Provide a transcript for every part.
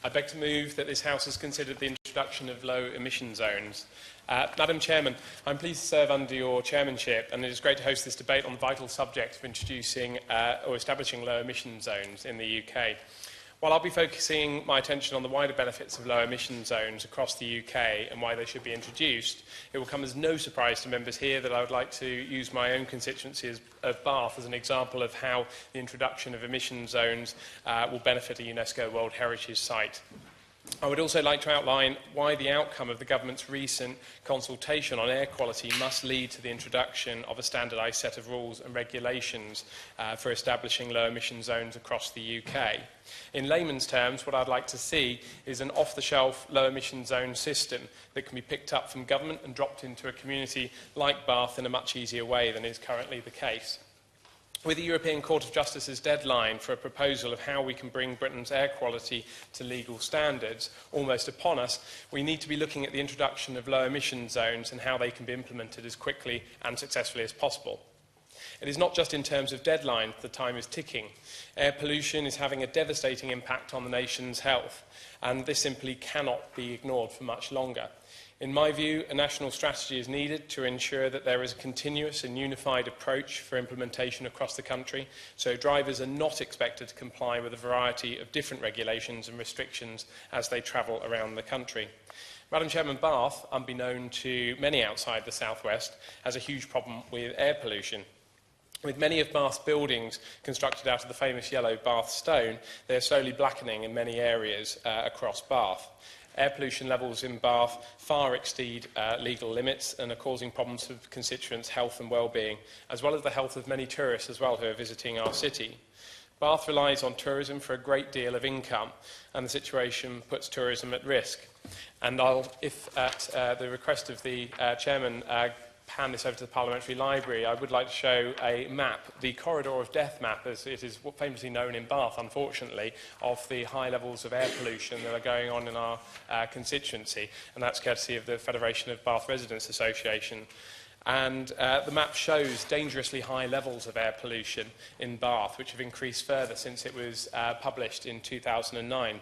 I beg to move that this House has considered the introduction of low emission zones. Madam Chairman, I'm pleased to serve under your chairmanship, and it is great to host this debate on the vital subject of introducing or establishing low emission zones in the UK. While I'll be focusing my attention on the wider benefits of low emission zones across the UK and why they should be introduced, it will come as no surprise to members here that I would like to use my own constituency of Bath as an example of how the introduction of emission zones will benefit a UNESCO World Heritage Site. I would also like to outline why the outcome of the government's recent consultation on air quality must lead to the introduction of a standardised set of rules and regulations for establishing low emission zones across the UK. In layman's terms, what I'd like to see is an off-the-shelf low emission zone system that can be picked up from government and dropped into a community like Bath in a much easier way than is currently the case. With the European Court of Justice's deadline for a proposal of how we can bring Britain's air quality to legal standards almost upon us, we need to be looking at the introduction of low emission zones and how they can be implemented as quickly and successfully as possible. It is not just in terms of deadline, the time is ticking. Air pollution is having a devastating impact on the nation's health, and this simply cannot be ignored for much longer. In my view, a national strategy is needed to ensure that there is a continuous and unified approach for implementation across the country, so drivers are not expected to comply with a variety of different regulations and restrictions as they travel around the country. Madam Chairman, Bath, unbeknown to many outside the South West, has a huge problem with air pollution. With many of Bath's buildings constructed out of the famous yellow Bath stone, they are slowly blackening in many areas across Bath. Air pollution levels in Bath far exceed legal limits and are causing problems for constituents' health and well-being, as well as the health of many tourists as well who are visiting our city. Bath relies on tourism for a great deal of income, and the situation puts tourism at risk. And if at the request of the Chairman, hand this over to the Parliamentary Library, I would like to show a map, the Corridor of Death map, as it is famously known in Bath, unfortunately, of the high levels of air pollution that are going on in our constituency, and that's courtesy of the Federation of Bath Residents Association. And the map shows dangerously high levels of air pollution in Bath, which have increased further since it was published in 2009.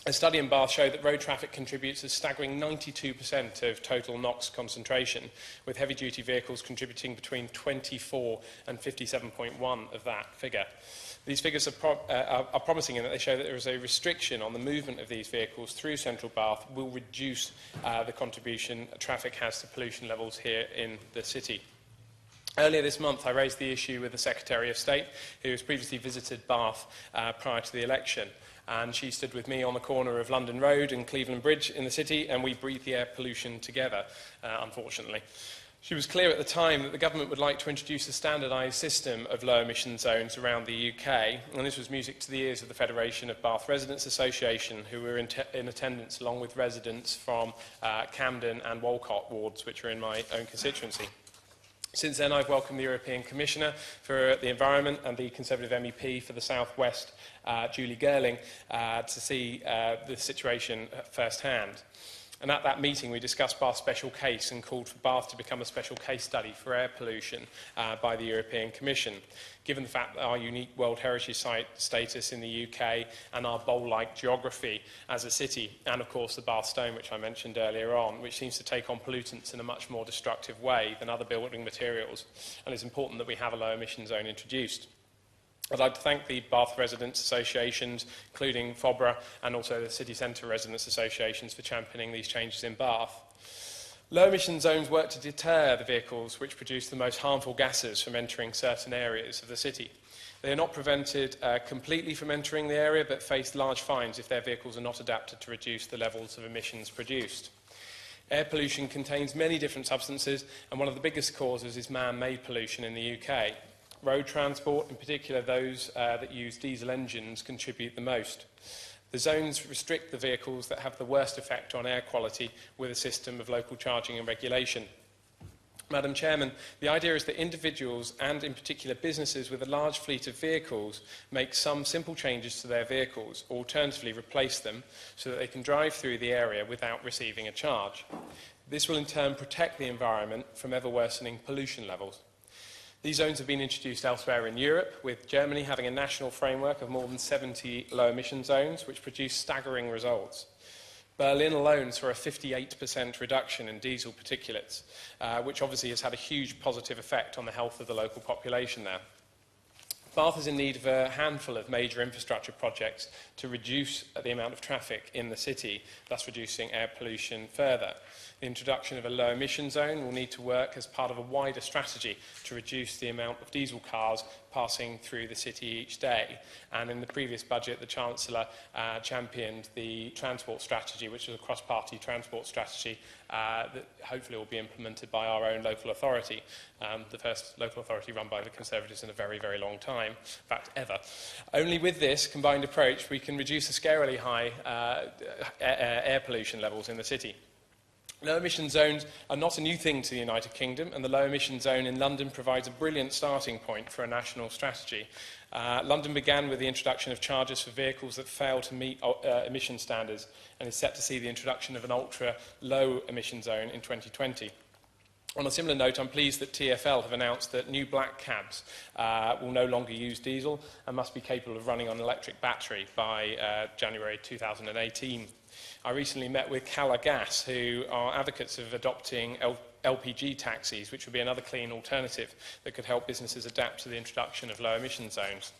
A study in Bath showed that road traffic contributes a staggering 92% of total NOx concentration, with heavy-duty vehicles contributing between 24 and 57.1 of that figure. These figures are promising in that they show that there is a restriction on the movement of these vehicles through central Bath will reduce the contribution traffic has to pollution levels here in the city. Earlier this month, I raised the issue with the Secretary of State, who has previously visited Bath prior to the election. And she stood with me on the corner of London Road and Cleveland Bridge in the city, and we breathed the air pollution together, unfortunately. She was clear at the time that the government would like to introduce a standardised system of low emission zones around the UK, and this was music to the ears of the Federation of Bath Residents Association, who were in attendance along with residents from Camden and Walcott wards, which are in my own constituency. Since then, I've welcomed the European Commissioner for the Environment and the Conservative MEP for the South West, Julie Girling, to see the situation firsthand. And at that meeting, we discussed Bath's special case and called for Bath to become a special case study for air pollution by the European Commission, given the fact that our unique World Heritage Site status in the UK and our bowl-like geography as a city, and of course the Bath Stone, which I mentioned earlier on, which seems to take on pollutants in a much more destructive way than other building materials. And it's important that we have a low emission zone introduced. I'd like to thank the Bath Residents Associations, including FOBRA, and also the City Centre Residents Associations for championing these changes in Bath. Low emission zones work to deter the vehicles which produce the most harmful gases from entering certain areas of the city. They are not prevented completely from entering the area, but face large fines if their vehicles are not adapted to reduce the levels of emissions produced. Air pollution contains many different substances, and one of the biggest causes is man-made pollution in the UK. Road transport, in particular those that use diesel engines, contribute the most. The zones restrict the vehicles that have the worst effect on air quality with a system of local charging and regulation. Madam Chairman, the idea is that individuals and in particular businesses with a large fleet of vehicles make some simple changes to their vehicles, or alternatively replace them, so that they can drive through the area without receiving a charge. This will in turn protect the environment from ever worsening pollution levels. These zones have been introduced elsewhere in Europe, with Germany having a national framework of more than 70 low-emission zones, which produce staggering results. Berlin alone saw a 58% reduction in diesel particulates, which obviously has had a huge positive effect on the health of the local population there. Bath is in need of a handful of major infrastructure projects to reduce the amount of traffic in the city, thus reducing air pollution further. The introduction of a low emission zone will need to work as part of a wider strategy to reduce the amount of diesel cars passing through the city each day. And in the previous budget, the Chancellor championed the transport strategy, which is a cross-party transport strategy that hopefully will be implemented by our own local authority, the first local authority run by the Conservatives in a very, very long time, in fact, ever. Only with this combined approach, we can reduce the scarily high air pollution levels in the city. Low emission zones are not a new thing to the United Kingdom, and the low emission zone in London provides a brilliant starting point for a national strategy. London began with the introduction of charges for vehicles that fail to meet emission standards and is set to see the introduction of an ultra-low emission zone in 2020. On a similar note, I'm pleased that TfL have announced that new black cabs will no longer use diesel and must be capable of running on an electric battery by January 2018. I recently met with Cala Gas, who are advocates of adopting LPG taxis, which would be another clean alternative that could help businesses adapt to the introduction of low emission zones.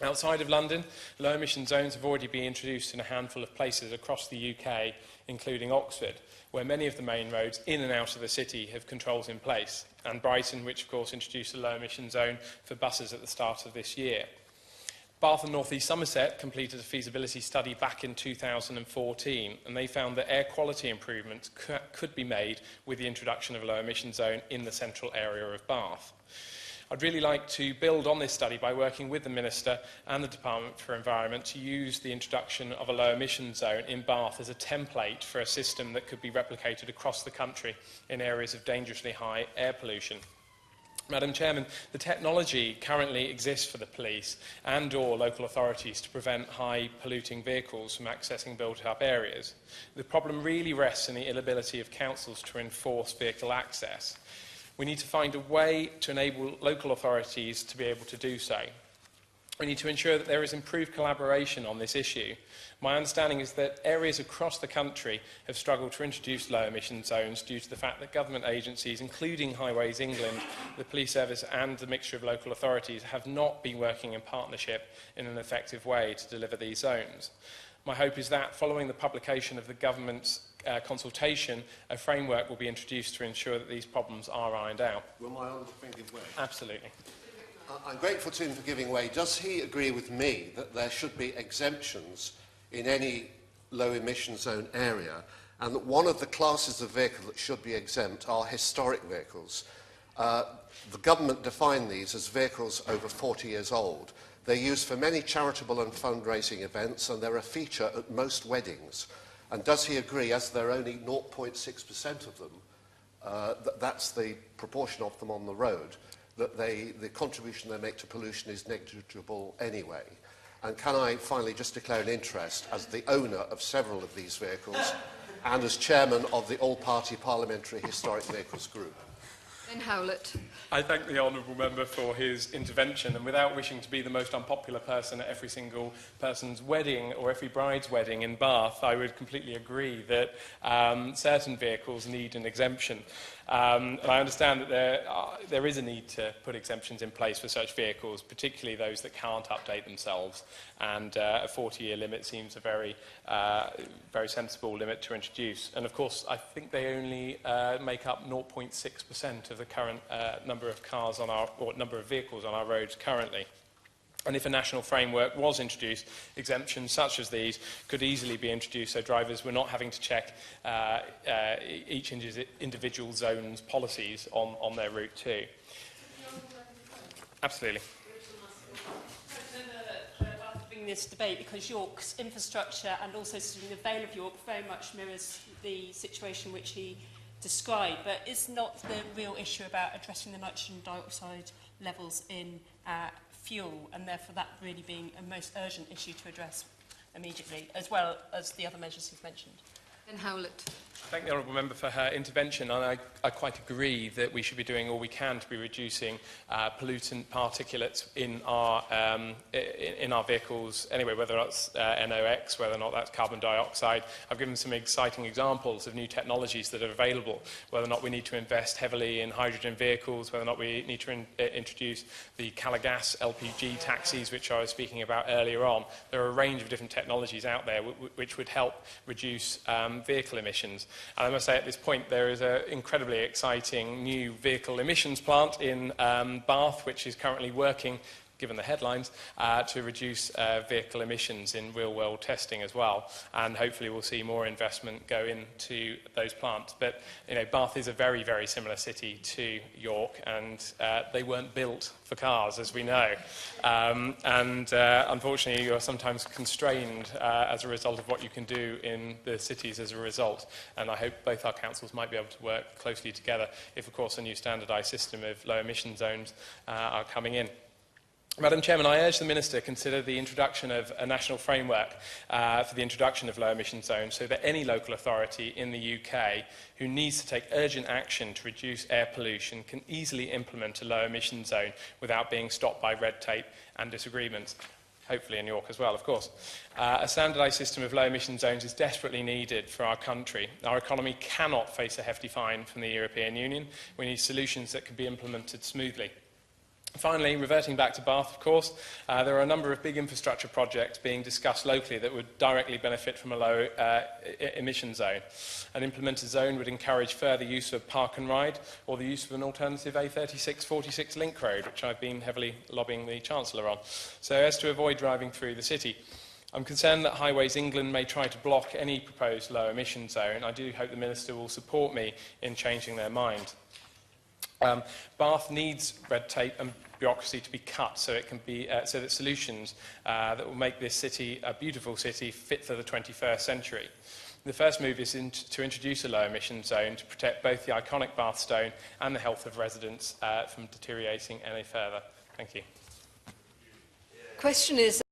Outside of London, low emission zones have already been introduced in a handful of places across the UK, including Oxford, where many of the main roads in and out of the city have controls in place, and Brighton, which of course introduced a low emission zone for buses at the start of this year. Bath and North East Somerset completed a feasibility study back in 2014, and they found that air quality improvements could be made with the introduction of a low emission zone in the central area of Bath. I'd really like to build on this study by working with the Minister and the Department for Environment to use the introduction of a low emission zone in Bath as a template for a system that could be replicated across the country in areas of dangerously high air pollution. Madam Chairman, the technology currently exists for the police and/or local authorities to prevent high-polluting vehicles from accessing built-up areas. The problem really rests in the inability of councils to enforce vehicle access. We need to find a way to enable local authorities to be able to do so. We need to ensure that there is improved collaboration on this issue. My understanding is that areas across the country have struggled to introduce low emission zones due to the fact that government agencies, including Highways England, the police service and the mixture of local authorities, have not been working in partnership in an effective way to deliver these zones. My hope is that, following the publication of the government's consultation, a framework will be introduced to ensure that these problems are ironed out. Will my honour give way? Absolutely. I'm grateful to him for giving way. Does he agree with me that there should be exemptions in any low-emission zone area, and that one of the classes of vehicle that should be exempt are historic vehicles? The government defined these as vehicles over 40 years old. They're used for many charitable and fundraising events, and they're a feature at most weddings. And does he agree, as there are only 0.6% of them, that's the proportion of them on the road, that the contribution they make to pollution is negligible anyway? And can I finally just declare an interest as the owner of several of these vehicles and as chairman of the All-Party Parliamentary Historic Vehicles Group? Ben Howlett. I thank the honourable member for his intervention, and without wishing to be the most unpopular person at every single person's wedding or every bride's wedding in Bath, I would completely agree that certain vehicles need an exemption. And I understand that there is a need to put exemptions in place for such vehicles, particularly those that can't update themselves, and a 40-year limit seems a very sensible limit to introduce. And of course, I think they only make up 0.6% of the current number of cars on number of vehicles on our roads currently. And if a national framework was introduced, exemptions such as these could easily be introduced so drivers were not having to check each individual zone's policies on their route too. Absolutely. This debate, because York's infrastructure and also the Vale of York very much mirrors the situation which he described, but is not the real issue about addressing the nitrogen dioxide levels in fuel, and therefore that really being a most urgent issue to address immediately, as well as the other measures you've mentioned? And Howlett. Thank the Honourable Member for her intervention, and I quite agree that we should be doing all we can to be reducing pollutant particulates in our vehicles anyway, whether that's NOx, whether or not that's carbon dioxide. I've given some exciting examples of new technologies that are available, whether or not we need to invest heavily in hydrogen vehicles, whether or not we need to introduce the Calagas LPG taxis, which I was speaking about earlier on. There are a range of different technologies out there which would help reduce vehicle emissions. And I must say at this point there is an incredibly exciting new vehicle emissions plant in Bath, which is currently working, given the headlines, to reduce vehicle emissions in real-world testing as well. And hopefully we'll see more investment go into those plants. But you know, Bath is a very, very similar city to York, and they weren't built for cars, as we know. Unfortunately, you're sometimes constrained as a result of what you can do in the cities as a result. And I hope both our councils might be able to work closely together if, of course, a new standardised system of low emission zones are coming in. Madam Chairman, I urge the Minister to consider the introduction of a national framework for the introduction of low emission zones so that any local authority in the UK who needs to take urgent action to reduce air pollution can easily implement a low emission zone without being stopped by red tape and disagreements. Hopefully in York as well, of course. A standardised system of low emission zones is desperately needed for our country. Our economy cannot face a hefty fine from the European Union. We need solutions that can be implemented smoothly. Finally, reverting back to Bath, of course, there are a number of big infrastructure projects being discussed locally that would directly benefit from a low emission zone. An implemented zone would encourage further use of park and ride, or the use of an alternative A36/46 link road, which I've been heavily lobbying the Chancellor on, so as to avoid driving through the city. I'm concerned that Highways England may try to block any proposed low emission zone. I do hope the Minister will support me in changing their mind. Bath needs red tape and bureaucracy to be cut so it can be so that solutions that will make this city a beautiful city fit for the 21st century. The first move is to introduce a low emission zone to protect both the iconic Bath Stone and the health of residents from deteriorating any further. Thank you. Question is